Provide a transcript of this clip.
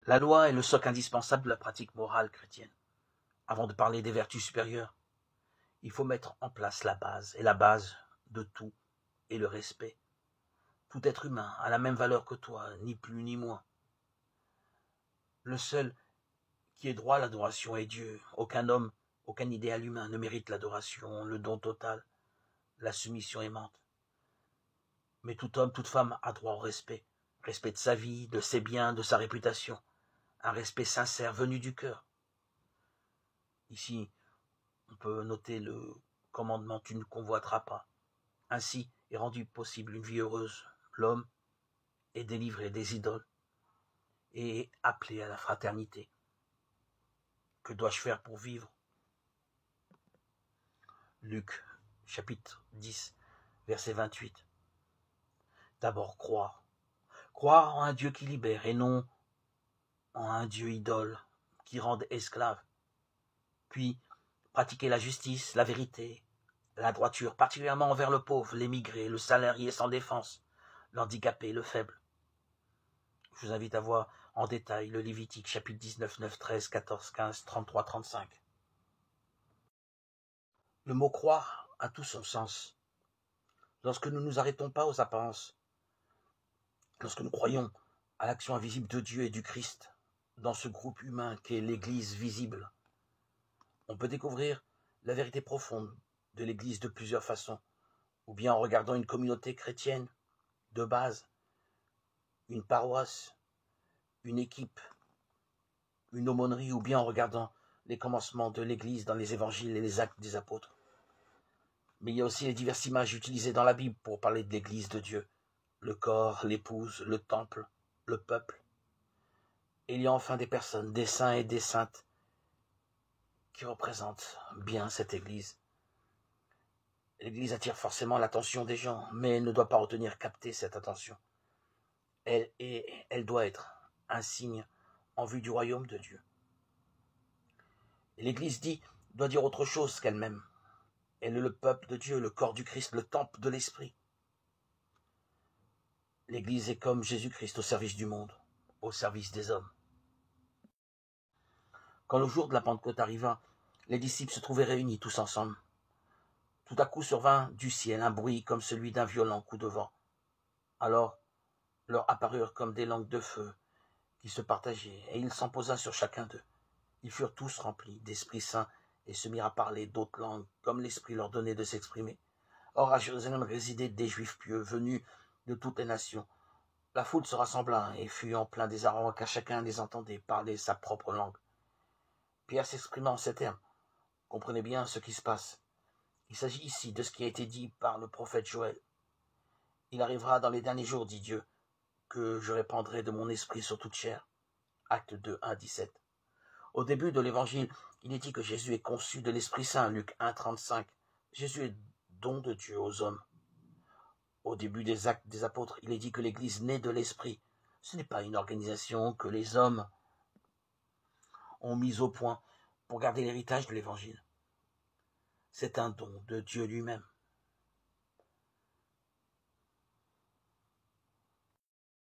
La loi est le socle indispensable de la pratique morale chrétienne. Avant de parler des vertus supérieures, il faut mettre en place la base, et la base de tout est le respect. Tout être humain a la même valeur que toi, ni plus ni moins. Le seul qui ait droit à l'adoration est Dieu. Aucun homme, aucun idéal humain ne mérite l'adoration, le don total, la soumission aimante. Mais tout homme, toute femme a droit au respect. Respect de sa vie, de ses biens, de sa réputation. Un respect sincère venu du cœur. Ici, on peut noter le commandement « Tu ne convoiteras pas ». Ainsi est rendue possible une vie heureuse. L'homme est délivré des idoles et est appelé à la fraternité. Que dois-je faire pour vivre? Luc, chapitre 10, verset 28. D'abord croire. Croire en un Dieu qui libère et non en un Dieu idole qui rende esclave. Puis pratiquer la justice, la vérité, la droiture, particulièrement envers le pauvre, l'émigré, le salarié sans défense, l'handicapé, le faible. Je vous invite à voir en détail le Lévitique, chapitre 19, 9, 13, 14, 15, 33, 35. Le mot croire a tout son sens. Lorsque nous ne nous arrêtons pas aux apparences, lorsque nous croyons à l'action invisible de Dieu et du Christ dans ce groupe humain qu'est l'Église visible, on peut découvrir la vérité profonde de l'Église de plusieurs façons, ou bien en regardant une communauté chrétienne de base, une paroisse, une équipe, une aumônerie, ou bien en regardant les commencements de l'Église dans les évangiles et les actes des apôtres. Mais il y a aussi les diverses images utilisées dans la Bible pour parler de l'Église de Dieu, le corps, l'épouse, le temple, le peuple. Et il y a enfin des personnes, des saints et des saintes, qui représentent bien cette Église. L'Église attire forcément l'attention des gens, mais elle ne doit pas retenir capter cette attention. Elle doit être un signe en vue du royaume de Dieu. L'Église doit dire autre chose qu'elle-même. Elle est le peuple de Dieu, le corps du Christ, le temple de l'Esprit. L'Église est comme Jésus-Christ au service du monde, au service des hommes. Quand le jour de la Pentecôte arriva, les disciples se trouvaient réunis tous ensemble. Tout à coup survint du ciel un bruit comme celui d'un violent coup de vent. Alors leur apparurent comme des langues de feu qui se partageaient, et il s'en posa sur chacun d'eux. Ils furent tous remplis d'Esprit Saint et se mirent à parler d'autres langues, comme l'Esprit leur donnait de s'exprimer. Or, à Jérusalem résidaient des Juifs pieux, venus de toutes les nations. La foule se rassembla et fut en plein désarroi, car chacun les entendait parler sa propre langue. Pierre s'exprima en ces termes. Comprenez bien ce qui se passe. Il s'agit ici de ce qui a été dit par le prophète Joël. Il arrivera dans les derniers jours, dit Dieu, que je répandrai de mon esprit sur toute chair. Acte 2, 1, 17. Au début de l'évangile, il est dit que Jésus est conçu de l'Esprit Saint, Luc 1, 35. Jésus est don de Dieu aux hommes. Au début des actes des apôtres, il est dit que l'Église naît de l'Esprit. Ce n'est pas une organisation que les hommes ont mise au point pour garder l'héritage de l'Évangile. C'est un don de Dieu lui-même.